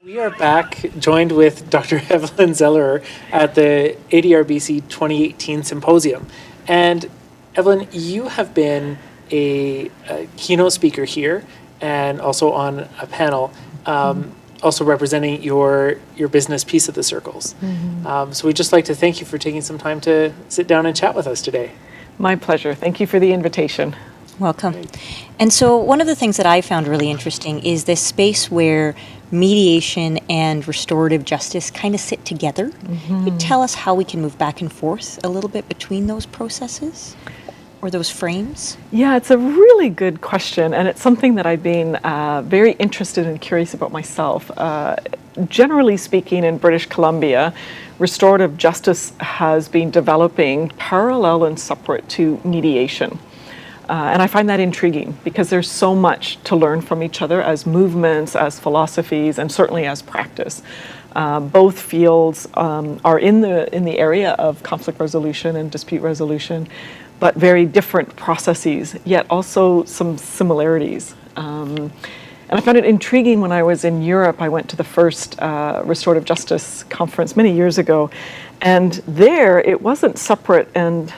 We are back, joined with Dr. Evelyn Zellerer at the ADRBC 2018 Symposium. And Evelyn, you have been a keynote speaker here and also on a panel, also representing your business Peace of the Circles. So we'd just like to thank you for taking some time to sit down and chat with us today. My pleasure. Thank you for the invitation. Welcome. And so one of the things that I found really interesting is this space where mediation and restorative justice kind of sit together. Could you tell us how we can move back and forth a little bit between those processes or those frames? Yeah, it's a really good question, and it's something that I've been very interested and curious about myself. Generally speaking, in British Columbia, restorative justice has been developing parallel and separate to mediation. And I find that intriguing because there's so much to learn from each other as movements, as philosophies, and certainly as practice. Both fields are in the area of conflict resolution and dispute resolution, but very different processes, yet also some similarities. And I found it intriguing when I was in Europe. I went to the first restorative justice conference many years ago, and there it wasn't separate and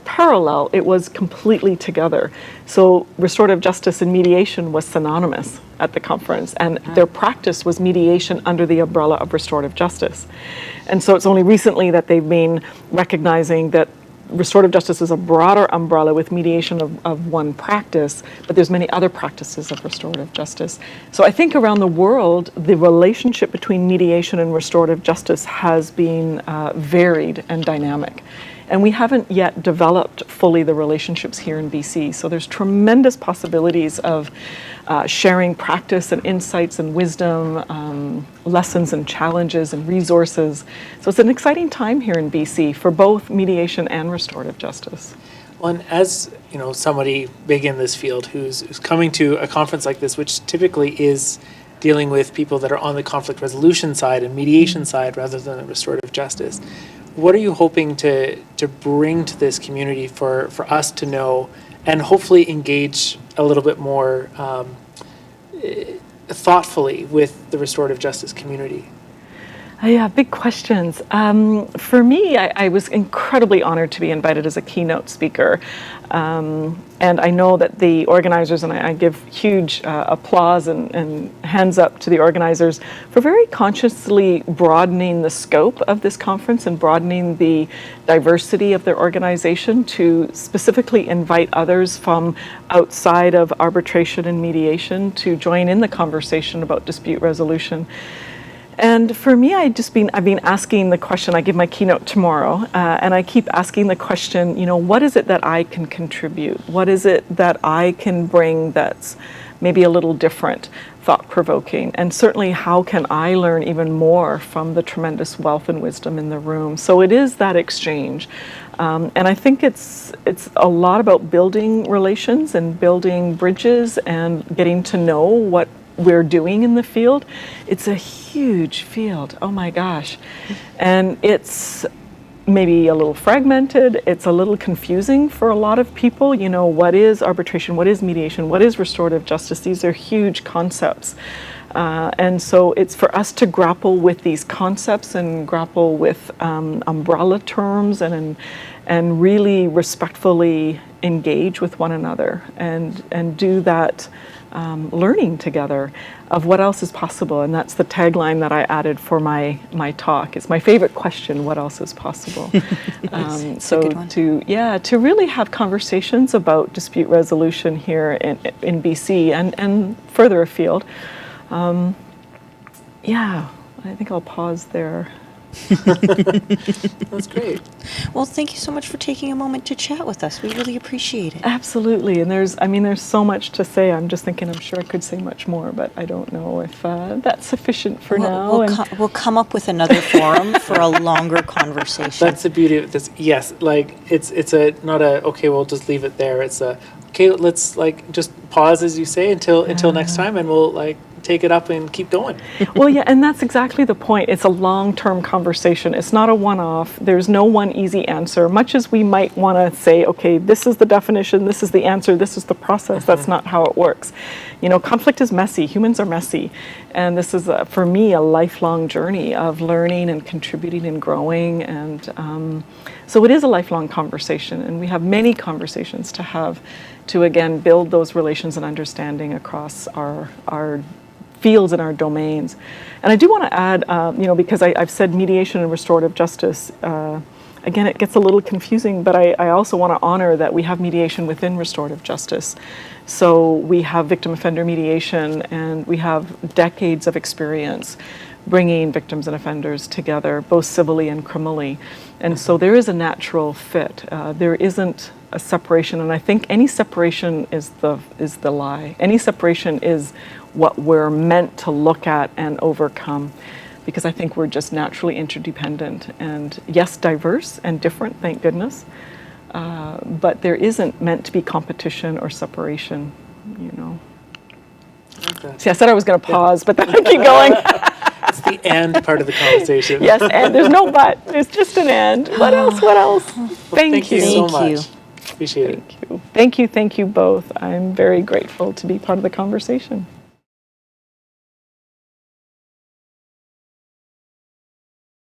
parallel, it was completely together. So restorative justice and mediation was synonymous at the conference, and their practice was mediation under the umbrella of restorative justice. And so it's only recently that they've been recognizing that restorative justice is a broader umbrella with mediation of one practice, but there's many other practices of restorative justice. So I think around the world, the relationship between mediation and restorative justice has been varied and dynamic. And we haven't yet developed fully the relationships here in BC. So there's tremendous possibilities of sharing practice and insights and wisdom, lessons and challenges and resources. So it's an exciting time here in BC for both mediation and restorative justice. Well, and as somebody big in this field who's coming to a conference like this, which typically is dealing with people that are on the conflict resolution side and mediation side rather than the restorative justice, what are you hoping to bring to this community for us to know and hopefully engage a little bit more thoughtfully with the restorative justice community? Yeah, big questions. For me, I was incredibly honored to be invited as a keynote speaker. And I know that the organizers, and I give huge applause and hands up to the organizers for very consciously broadening the scope of this conference and broadening the diversity of their organization to specifically invite others from outside of arbitration and mediation to join in the conversation about dispute resolution. And for me, I've been asking the question. I give my keynote tomorrow, and I keep asking the question, what is it that I can contribute? What is it that I can bring that's maybe a little different, thought-provoking? And certainly, how can I learn even more from the tremendous wealth and wisdom in the room? So it is that exchange. And I think it's a lot about building relations and building bridges and getting to know what we're doing in the field. It's a huge field, oh my gosh. And it's maybe a little fragmented, it's a little confusing for a lot of people. What is arbitration, what is mediation, what is restorative justice? These are huge concepts. And so it's for us to grapple with these concepts and grapple with umbrella terms and really respectfully engage with one another and do that learning together of what else is possible. And that's the tagline that I added for my talk. It's my favorite question, what else is possible? So to really have conversations about dispute resolution here in BC and further afield. I think I'll pause there. That's great. Well, thank you so much for taking a moment to chat with us. We really appreciate it. Absolutely. And there's so much to say. I'm just thinking I'm sure I could say much more, but I don't know if that's sufficient for now. We'll come up with another forum for a longer conversation. That's the beauty of this. Yes, it's not a okay, we'll just leave it there. It's a okay, let's just pause, as you say, until next time, and we'll take it up and keep going. Well, yeah, and that's exactly the point. It's a long-term conversation. It's not a one-off. There's no one easy answer. Much as we might want to say, okay, this is the definition, this is the answer, this is the process, that's not how it works. You know, conflict is messy. Humans are messy. And this is, for me, a lifelong journey of learning and contributing and growing. And so it is a lifelong conversation. And we have many conversations to have to, again, build those relations and understanding across our fields and our domains. And I do want to add, you know, because I've said mediation and restorative justice, again, it gets a little confusing, but I also want to honor that we have mediation within restorative justice. So we have victim offender mediation, and we have decades of experience bringing victims and offenders together, both civilly and criminally. And so there is a natural fit. There isn't a separation, and I think any separation is the lie. Any separation is what we're meant to look at and overcome, because I think we're just naturally interdependent and, yes, diverse and different, thank goodness, but there isn't meant to be competition or separation, you know. Okay. See, I said I was going to pause, but then I keep going. It's the and part of the conversation. Yes, and there's no but. There's just an and. What else? What else? Thank you. so Thank you. much. Appreciate it. Thank you. Thank you both. I'm very grateful to be part of the conversation.